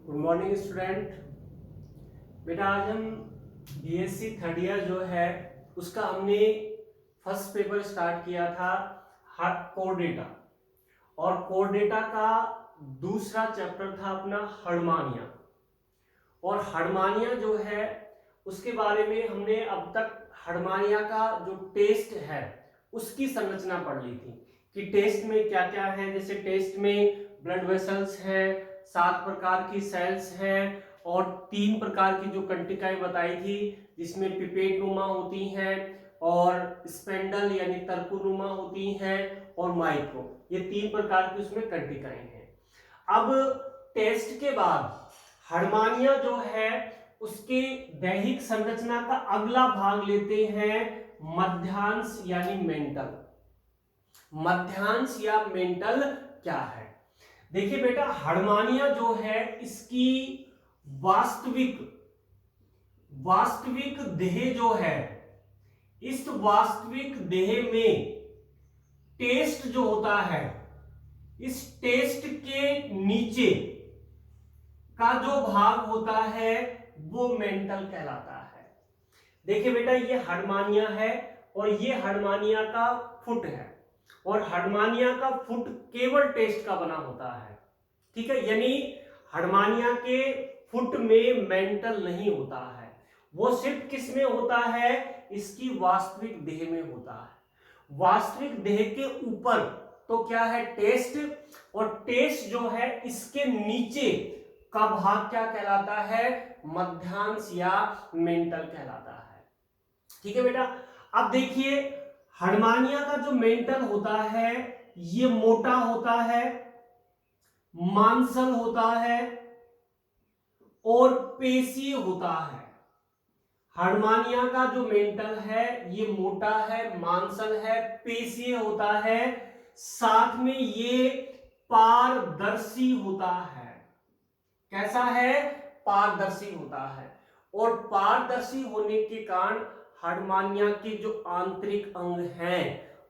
Good morning student. बेटा आज हम बीएससी थर्ड ईयर जो है उसका हमने फर्स्ट पेपर स्टार्ट किया था कोर डेटा। और कोर डेटा का दूसरा चैप्टर था अपना हर्मानिया। और हर्मानिया जो है उसके बारे में हमने अब तक हर्मानिया का जो टेस्ट है उसकी संरचना पढ़ ली थी कि टेस्ट में क्या क्या है। जैसे टेस्ट में ब्लड वेसल्स है, 7 प्रकार की सेल्स हैं और 3 प्रकार की जो कंटिकाएं बताई थी जिसमें पिपेट नुमा होती हैं और स्पेंडल यानी तरकुनुमा होती हैं और माइक्रो, ये 3 प्रकार की उसमें कंटिकाएं हैं। अब टेस्ट के बाद हर्मानिया जो है उसके दैहिक संरचना का अगला भाग लेते हैं मध्यांश यानी मेंटल। मध्यांश या मेंटल क्या है? देखिए बेटा, हर्मानिया जो है इसकी वास्तविक वास्तविक देह जो है, इस वास्तविक देह में टेस्ट जो होता है, इस टेस्ट के नीचे का जो भाग होता है वो मेंटल कहलाता है। देखिए बेटा, ये हर्मानिया है और ये हर्मानिया का फुट है और हर्मानिया का फुट केवल टेस्ट का बना होता है। ठीक है, यानी हर्मानिया के फुट में मेंटल नहीं होता है, वो सिर्फ किस में होता है? इसकी वास्तविक देह में होता है। वास्तविक देह के ऊपर तो क्या है? टेस्ट। और टेस्ट जो है इसके नीचे का भाग क्या कहलाता है? मध्यांश या मेंटल कहलाता है। ठीक है बेटा, अब देखिए हर्मानिया का जो मेंटल होता है ये मोटा होता है, मांसल होता है और पेशीय होता है। हर्मानिया का जो मेंटल है ये मोटा है, मांसल है, पेशीय होता है, साथ में ये पारदर्शी होता है। कैसा है? पारदर्शी होता है। और पारदर्शी होने के कारण हर्मानिया के जो आंतरिक अंग हैं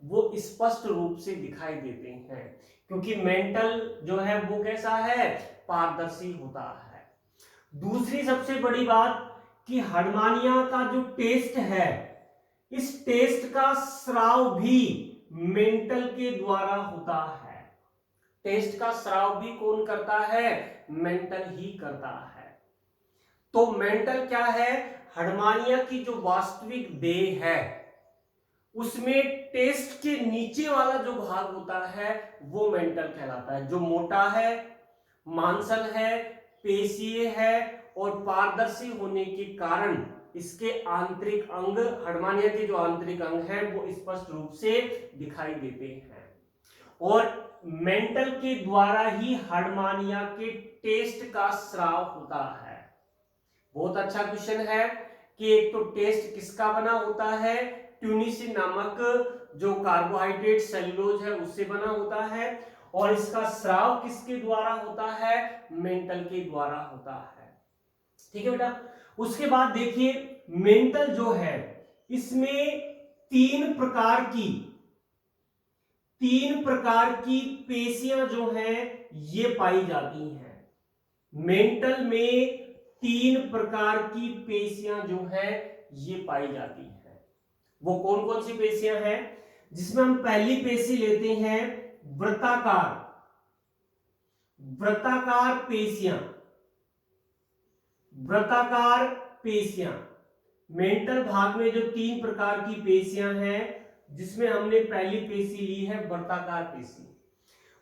वो स्पष्ट रूप से दिखाई देते हैं, क्योंकि मेंटल जो है वो कैसा है? पारदर्शी होता है। दूसरी सबसे बड़ी बात कि हर्मानिया का जो टेस्ट है, इस टेस्ट का स्राव भी मेंटल के द्वारा होता है। टेस्ट का स्राव भी कौन करता है? मेंटल ही करता है। तो मेंटल क्या है? हर्मानिया की जो वास्तविक देह है उसमें टेस्ट के नीचे वाला जो भाग होता है वो मेंटल कहलाता है, जो मोटा है, मांसल है, पेशीय है और पारदर्शी होने के कारण इसके आंतरिक अंग, हर्मानिया के जो आंतरिक अंग हैं वो स्पष्ट रूप से दिखाई देते हैं। और मेंटल के द्वारा ही हर्मानिया के टेस्ट का स्राव होता है। बहुत अच्छा क्वेश्चन है कि एक तो टेस्ट किसका बना होता है? ट्यूनिसिन नामक जो कार्बोहाइड्रेट सेलुलोज है उससे बना होता है। और इसका स्राव किसके द्वारा होता है? मेंटल के द्वारा होता है। ठीक है बेटा, उसके बाद देखिए मेंटल जो है इसमें तीन प्रकार की पेशियां जो हैं ये पाई जाती हैं। मेंटल में 3 प्रकार की पेशियां जो है ये पाई जाती हैं। वो कौन कौन सी पेशियां हैं? जिसमें हम पहली पेशी लेते हैं वृत्ताकार। वृत्ताकार पेशियां, वृत्ताकार पेशियां मेंटल भाग में जो 3 प्रकार की पेशियां हैं जिसमें हमने पहली पेशी ली है वृत्ताकार पेशी।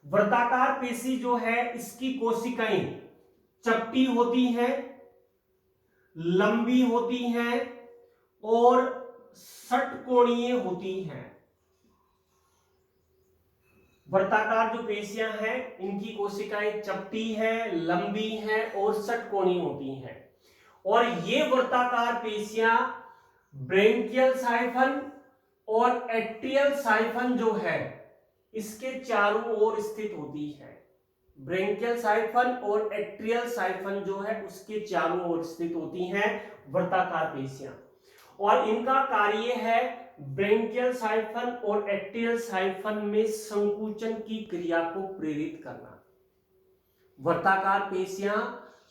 वृत्ताकार पेशी जो है इसकी कोशिकाएं चपटी होती हैं, लंबी होती हैं और षटकोणीय होती हैं। वृत्ताकार जो पेशियां हैं इनकी कोशिकाएं चपटी हैं, लंबी हैं और षटकोणीय होती हैं। और ये वृत्ताकार पेशियां ब्रेंकियल साइफन और एट्रियल साइफन जो है इसके चारों ओर स्थित होती है। ब्रेंकियल साइफन और एट्रियल साइफन जो है उसके चारों ओर स्थित होती हैं वृत्ताकार पेशियां। और इनका कार्य है ब्रेंकियल साइफन और एट्रियल साइफन में संकुचन की क्रिया को प्रेरित करना। वृत्ताकार पेशियां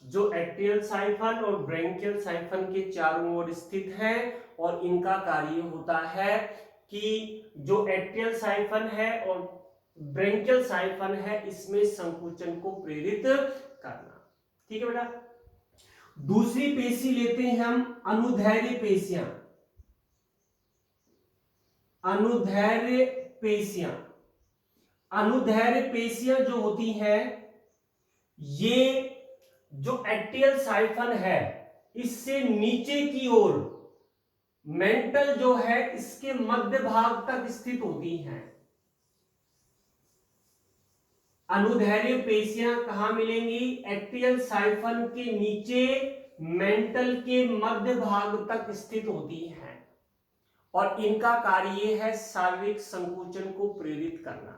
जो एट्रियल साइफन और ब्रेंकियल साइफन के चारों ओर स्थित है, और इनका कार्य होता है कि जो एट्रियल साइफन है और ब्रेंकियल साइफन है इसमें संकुचन को प्रेरित करना। ठीक है बेटा। दूसरी पेशी लेते हैं हम अनुदैर्ध्य पेशियां। अनुदैर्ध्य पेशियां, अनुदैर्ध्य पेशियां जो होती हैं, ये जो एट्रियल साइफन है इससे नीचे की ओर मेंटल जो है इसके मध्य भाग तक स्थित होती हैं। अनुदैर्ध्य पेशियां कहां मिलेंगी? एट्रियल साइफन के नीचे मेंटल के मध्य भाग तक स्थित होती हैं, और इनका कार्य है शारीरिक संकुचन को प्रेरित करना।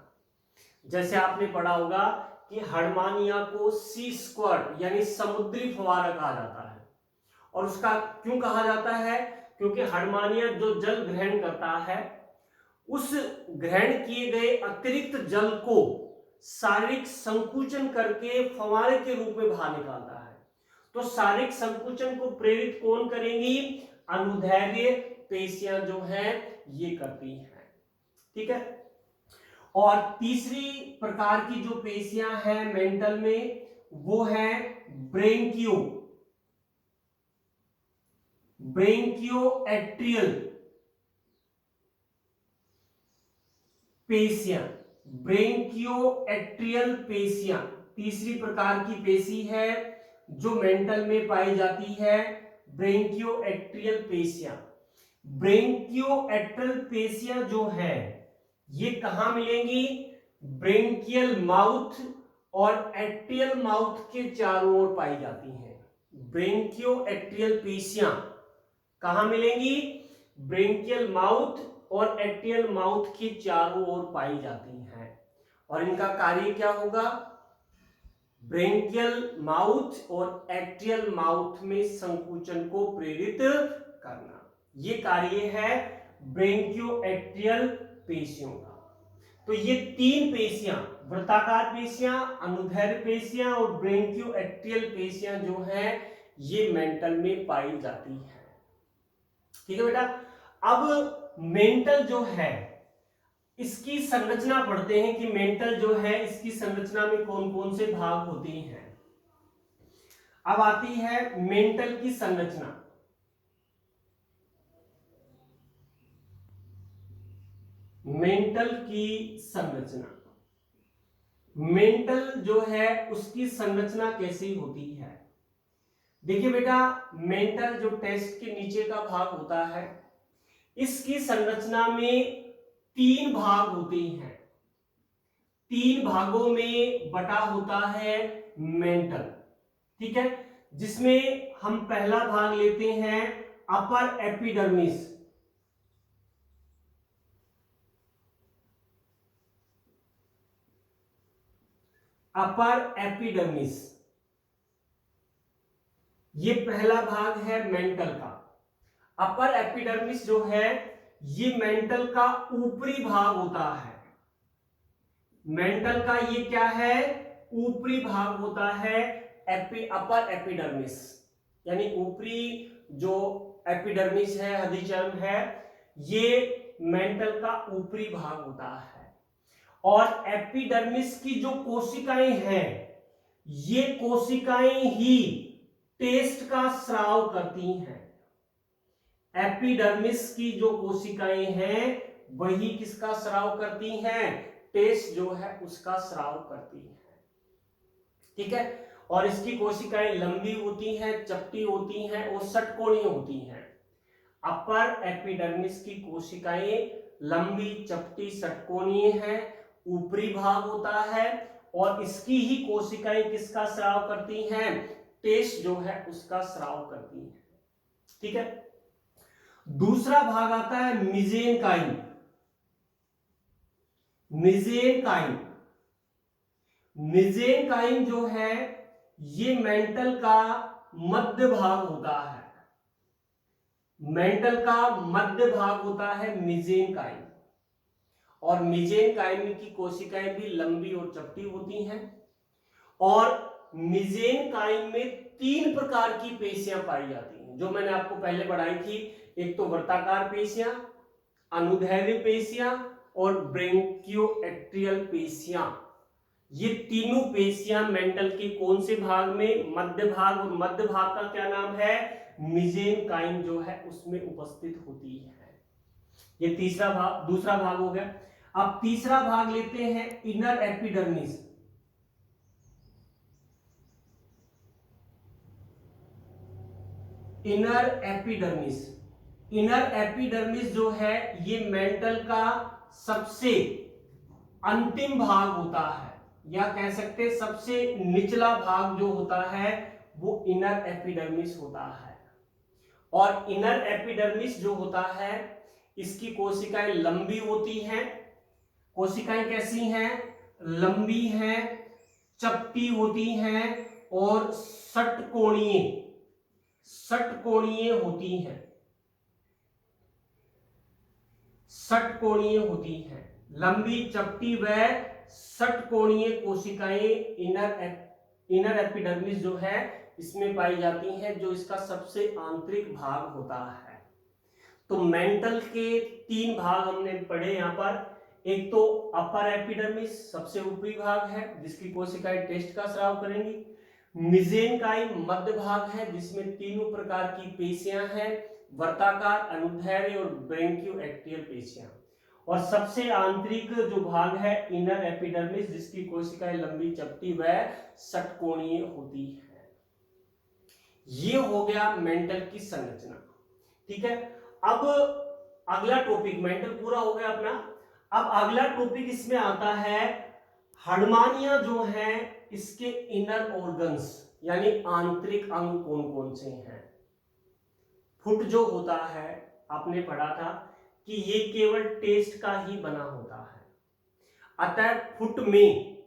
जैसे आपने पढ़ा होगा कि हर्मानिया को सी स्क्वाड यानी समुद्री फव्वारा कहा जाता है, और उसका क्यों कहा जाता है? क्योंकि हर्मानिया जो जल ग्रहण करता है उस ग्रहण किए गए अतिरिक्त जल को शारीरिक संकुचन करके फव्वारे के रूप में बाहर निकालता है। तो शारीरिक संकुचन को प्रेरित कौन करेंगी? अनुदैर्ध्य पेशियां जो हैं ये करती हैं। ठीक है। और तीसरी प्रकार की जो पेशियां हैं मेंटल में वो है ब्रेंकियो एट्रियल पेशियां। ब्रेंकियो एट्रियल पेशियां तीसरी प्रकार की पेशी है जो मेंटल में पाई जाती है, ब्रेंकियो एट्रियल पेशियां। ब्रेंकियो एट्रियल पेशियां जो है ये कहां मिलेंगी? ब्रेंकियल माउथ और एट्रियल माउथ के चारों ओर पाई जाती हैं। ब्रेंकियो एट्रियल पेशियां कहां मिलेंगी? ब्रेंकियल माउथ और एट्रियल माउथ के चारों ओर पाई जाती हैं, और इनका कार्य क्या होगा? ब्रेंकियल माउथ और एट्रियल माउथ में संकुचन को प्रेरित करना, ये कार्य है ब्रेंकियो एट्रियल पेशियों का। तो ये तीन पेशियां, वृत्ताकार पेशियां, अनुदैर्ध्य पेशियां और ब्रेंकियो एट्रियल पेशियां जो हैं ये मेंटल में पाई जाती हैं। ठीक है बेटा। अब मेंटल जो है इसकी संरचना पढ़ते हैं कि मेंटल जो है इसकी संरचना में कौन कौन से भाग होते हैं। अब आती है मेंटल की संरचना। मेंटल की संरचना, मेंटल जो है उसकी संरचना कैसी होती है? देखिए बेटा, मेंटल जो टेस्ट के नीचे का भाग होता है इसकी संरचना में तीन भाग होते हैं। तीन भागों में बटा होता है मेंटल। ठीक है। जिसमें हम पहला भाग लेते हैं अपर एपिडर्मिस। अपर एपिडर्मिस ये पहला भाग है मेंटल का। अपर एपिडर्मिस जो है ये मेंटल का ऊपरी भाग होता है। मेंटल का ये क्या है? ऊपरी भाग होता है अपर एपिडर्मिस, यानी ऊपरी जो एपिडर्मिस है, अधिचर्म है, ये मेंटल का ऊपरी भाग होता है। और एपिडर्मिस की जो कोशिकाएं हैं ये कोशिकाएं ही टेस्ट का स्राव करती हैं। एपिडर्मिस की जो कोशिकाएं हैं वही किसका स्राव करती हैं? टेस्ट जो है उसका स्राव करती है। ठीक है। और इसकी कोशिकाएं लंबी होती हैं, चपटी होती हैं और षटकोणीय होती हैं। अपर एपिडर्मिस की कोशिकाएं लंबी, चपटी, षटकोणीय हैं, ऊपरी भाग होता है, और इसकी ही कोशिकाएं किसका स्राव करती हैं? टेस्ट जो है उसका स्राव करती हैं। ठीक है। दूसरा भाग आता है मिजेनकाइम। मिजेनकाइम, मिजेनकाइम जो है ये मेंटल का मध्य भाग होता है। मेंटल का मध्य भाग होता है मिजेनकाइम, और मिजेनकाइम की कोशिकाएं भी लंबी और चपटी होती हैं, और मीजेनकाइम में 3 प्रकार की पेशियां पाई जाती हैं, जो मैंने आपको पहले पढ़ाई थी। एक तो वर्ताकार पेशियां, अनुदैर्ध्य पेशियां और ब्रेंकियोएट्रियल पेशियां। ये तीनों पेशियां मेंटल के कौन से भाग में, मध्य भाग, और मध्य भाग का क्या नाम है, मीजेनकाइम जो है उसमें उपस्थित होती है। ये दूसरा भाग हो गया। अब तीसरा भाग लेते हैं inner epidermis. Inner epidermis, inner epidermis जो है ये मेंटल का सबसे अंतिम भाग होता है, या कह सकते हैं सबसे निचला भाग जो होता है वो इनर एपिडर्मिस होता है। और इनर एपिडर्मिस जो होता है इसकी कोशिकाएं लंबी होती हैं। कोशिकाएं कैसी हैं, लंबी हैं, चपटी होती हैं और षटकोणीय होती हैं, षटकोणीय होती हैं। लंबी, चपटी व षटकोणीय कोशिकाएं इनर एपिडर्मिस जो है इसमें पाई जाती हैं, जो इसका सबसे आंतरिक भाग होता है। तो मेंटल के 3 भाग हमने पढ़े यहाँ पर। एक तो अपर एपिडर्मिस, सबसे ऊपरी भाग है जिसकी कोशिकाएं टेस्ट का स्राव करेंगी। मीजेनकाइम मध्य भाग है जिसमें तीनों प्रकार की पेशियां हैं, वर्ताकार, अनुदैर्ध्य और ब्रेंकियोएट्रियल पेशियां। और सबसे आंतरिक जो भाग है इनर एपिडर्मिस, जिसकी कोशिकाएं लंबी, चपटी व षटकोणीय होती है। ये हो गया मेंटल की संरचना। ठीक है, अब अगला टॉपिक, मेंटल पूरा हो गया अपना। अब अगला टॉपिक इसमें आता है हर्मानिया जो है इसके इनर ऑर्गन्स, यानी आंतरिक अंग कौन कौन से हैं। फुट जो होता है आपने पढ़ा था कि ये केवल टेस्ट का ही बना होता है। अतः फुट में,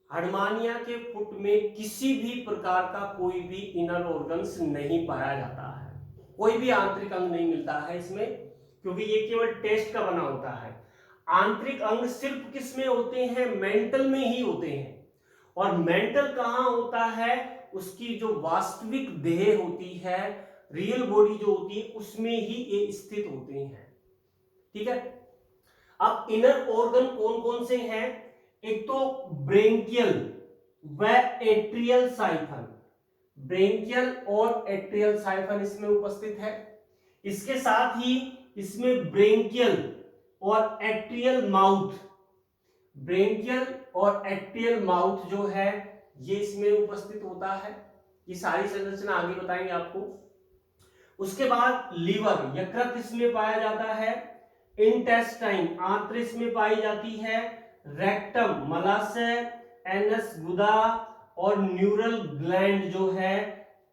हर्मानिया के फुट में किसी भी प्रकार का कोई भी इनर ऑर्गन्स नहीं पाया जाता है, कोई भी आंतरिक अंग नहीं मिलता है इसमें, क्योंकि ये केवल टेस्ट का बना होता है। आंतरिक अंग सिर्फ किस में होते हैं, मेंटल में ही होते हैं। और मेंटल कहाँ होता है, उसकी जो वास्तविक देह होती है, रियल बॉडी जो होती है, उसमें ही ये स्थित होते हैं। ठीक है, अब इनर ऑर्गन कौन कौन से हैं, एक तो ब्रेंकियल व एट्रियल साइफन, ब्रेंकियल और एट्रियल साइफन इसमें उपस्थित है। इसके साथ ही इसमें ब्रेंकियल और एट्रियल माउथ, ब्रेंकियल और एट्रियल माउथ जो है ये इसमें उपस्थित होता है। ये सारी संरचना आगे बताएंगे आपको। उसके बाद लीवर, यकृत इसमें पाया जाता है। इंटेस्टाइन, आंत्र इसमें पाई जाती है। रेक्टम, मलाशय, एनस, गुदा, और न्यूरल ग्लैंड जो है,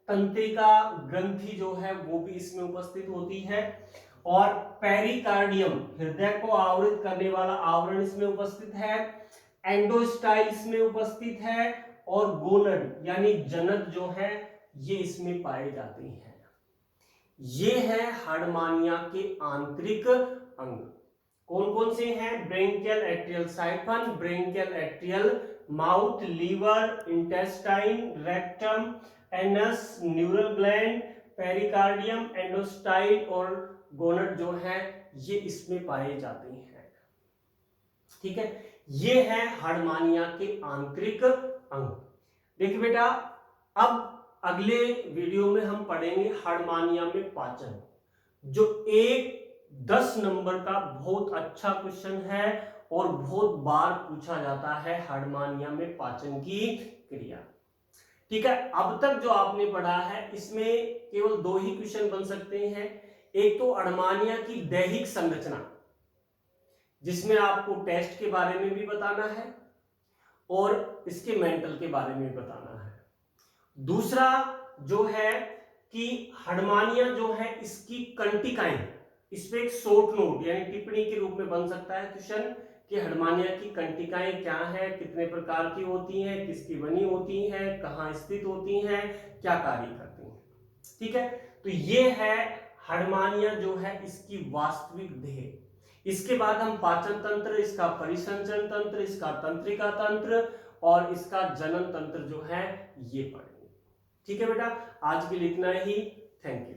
तंत्रिका ग्रंथि जो है वो भी इसमें उपस्थित होती है। और पेरिकार्डियम, हृदय को आवृत करने वाला आवरण इसमें उपस्थित है। एंडोस्टाइल इसमें उपस्थित है। और गोनड यानी जनक जो है ये इसमें पाए जाते हैं। ये है हार्डमानिया के आंतरिक अंग। कौन कौन से हैं, branchial atrial siphon, branchial atrial mouth, liver, intestine, rectum, anus, neural gland, pericardium, endostyle और गोनड जो है ये इसमें पाए जाते हैं। ठीक है, ये है हार्डमानिया के आंतरिक अंग। देखिए बेटा, अब अगले वीडियो में हम पढ़ेंगे हार्डमानिया में पाचन, जो एक 10 नंबर का बहुत अच्छा क्वेश्चन है और बहुत बार पूछा जाता है, हार्डमानिया में पाचन की क्रिया। ठीक है, अब तक जो आपने पढ़ा है इसमें केवल 2 ही क्वेश्चन बन सकते हैं। एक तो हार्डमानिया की दैहिक संरचना, जिसमें आपको टेस्ट के बारे में भी बताना है और इसके मेंटल के बारे में भी बताना है। दूसरा जो है कि हार्डमानिया जो है इसकी कंटिकाएं, इस पे एक शॉर्ट नोट यानी टिप्पणी के रूप में बन सकता है क्वेश्चन कि हार्डमानिया की कंटिकाएं क्या है, कितने प्रकार की होती हैं, किसकी बनी होती हैं, कहाँ स्थित होती हैं, क्या कार्य करती हैं। ठीक है, तो ये है हार्डमानिया जो है इसकी वास्तविक देह। इसके बाद हम पाचन तंत्र, इसका परिसंचरण तंत्र, इसका तंत्रिका तंत्र और इसका जनन तंत्र जो है ये पढ़ेंगे। ठीक है बेटा, आज के लिए इतना ही। Thank you.